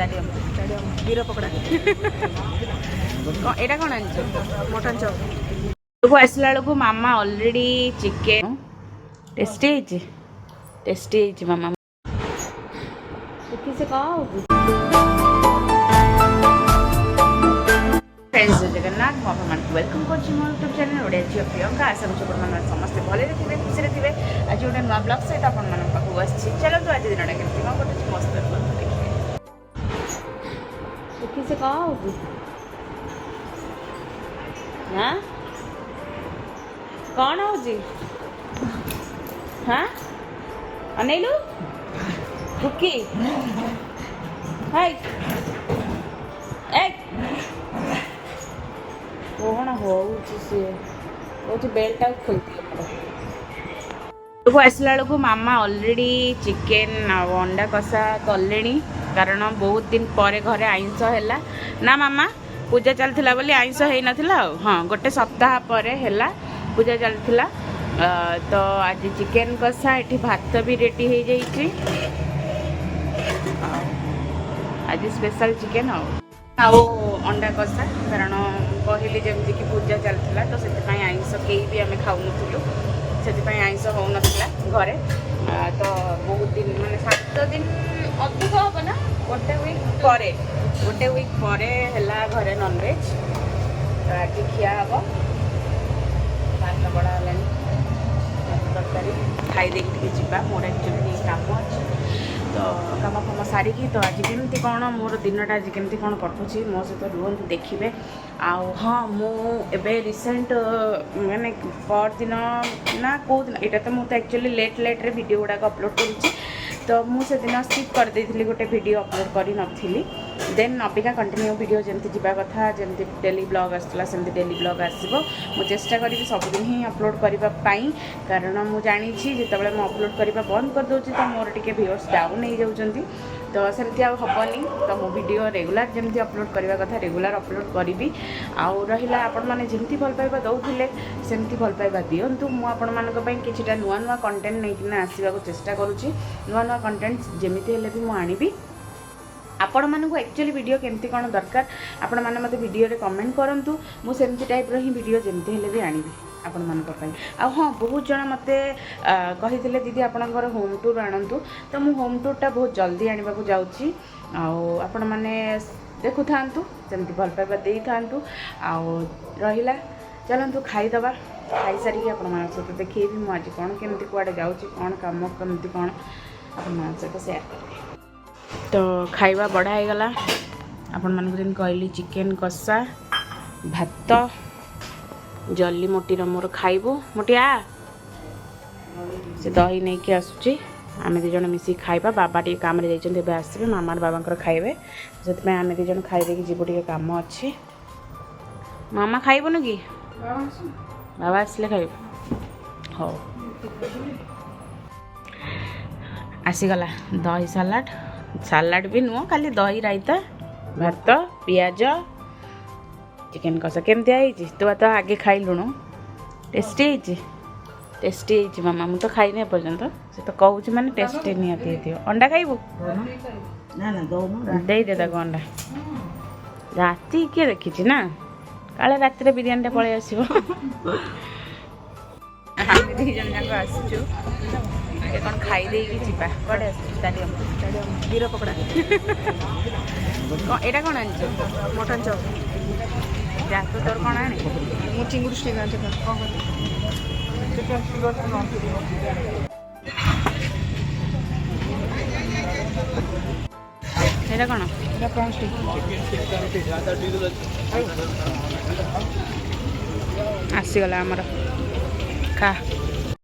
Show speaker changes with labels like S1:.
S1: stadium
S2: stadium वीर पकड़ा
S1: एटा कौन आंच
S2: मटन चप
S1: आसला बेलू मामा ऑलरेडी चिकेन टेस्टी मामा से फ्रेंड्स जगन्नाथ मो आपको वेलकम कर यूट्यूब चैनल ओडिया झील प्रियंका आशा कर समस्ते भले थे खुशी थे आज गोटे नुआ ब्लॉग सहित आप बस चलते आज दिन केमती कौन कटुच मस्त देखिए से कह हाँ कौन हो हाँ अनेलु कुकी हाय कौन हो बेल्ट खोलती आसला बेलू मामा ऑलरेडी चिकेन अंडा कषा कले कारण बहुत दिन पर घरे आइंस है ना मामा पूजा चलता बोली आइंस हो नाला हाँ गोटे सप्ताह पर है पूजा चलता तो आज चिकेन कषा ये भात भी रेडी हो जाइए आज स्पेशल चिकेन आओ अंडा कषा कारण कहली जमी कि पूजा चलता तो से आइंस कहीं भी आम खाऊन से आइंस हो नाला घरे तो बहुत दिन माने 7 दिन अधिक हम ना गोटे वीक पर घरे नॉनवेज तो आज खिया हम भात बड़ा है तरकारी खाई जा मोर एक्चुअली काम अच्छे तो कम फम सारिकी तो आज केमती कौन मोर दिनटा आज केमती कौन कटुची मो सहित रुहतु देखिए आउ हाँ मुझे रिसेंट माने पर दिन ना कौ दिन यहाँ तो मुझे एक्चुअली लेट रे वीडियो गुड़ाक अपलोड करुँची तो मुझे दिन स्किप कर देती गोटे वीडियो अपलोड करी नथिली देन अबिका कंटिन्यू वीडियो जमती जावा कथा जमती डेली ब्लॉग आसला सेमती डेली ब्लॉग आसो मु चेष्टा करी सबुदिन ही अपलोड करने कारण मुझे जानी जितेबाला मुझे अपलोड करने बंद कर दूसरी तो मोर टे व्यूअर्स डाउन हो जाती तो सेमती हेनी तो मो वीडियो रेगुलर जमती अपलोड करने कथा रेगुलर अपलोड करी आउ रहा आपण मैंने जमती भल पाइबा दौले सेमती भल पाइबा दिंतु मुझे किछिटा नुआ नुआ कंटेंट नहीं आसवा चेष्टा करुँची नुआ नुआ कंटेंट जमीती हेले भी मुझे आनिबी आपण मानक एक्चुअली वीडियो केमती कौन दरकार आपण मैंने मत वीडियो रे कमेंट करंतु मु सेमती टाइप रो ही वीडियो जमती हेले भी आनिबी आपण मानक पई आ हाँ बहुत जन मते कहिथिले दीदी आपणकर होम टूर आणंतु तो मु होम टूरटा बहुत जल्दी आनिबा को जाउची आ आपण माने देखु थांतु सेमती भल पाइबा देई थांतु आ रहिला चलंतु खाई दबा खाई सारी आपण मान सहित देखिए मु आज कौन केमती कुआडे जाउची कौन काम केमती कौन आपण मान सहित शेयर करबी तो खाइबा बढ़ा हो गला आपण मानक जेन कहली चिकेन कषा भात जल्ली मोटीर मोर खाइबू मोटिया से दही नहीं कि आसुची आम दीज मिसिक खाइबा बाबा टे काम जाइए आसबे मामा बाबा खाइबे से आम दीज खाई जीवु टे काम अच्छे मामा खाइबुन कि बाबा आसले खाइब हो आसीगला दही सालाड भी नुह खाली दही रायता भात पियाज चिकेन कषा केमती आई तू तो आगे खाइलुणु टेस्टी मामा मुझे खाई नहीं पर्यंत से तो कहूँ मैंने टेस्टी निहाती अंडा खाइबू दे दे अंडा राति किए देखी ना काले राति बिरियानी पलि आस आसचु कौन खाई जा कड़े स्टाडियम
S2: वीर पकड़ा
S1: यहाँ कौन आंच
S2: मटन चप
S1: जा तो तोर कौन आने
S2: मु चिंगुड़ी स्टिक आने कौन
S1: यहाँ कौन
S2: प्रॉन स्टिक
S1: आसीगला आमर खा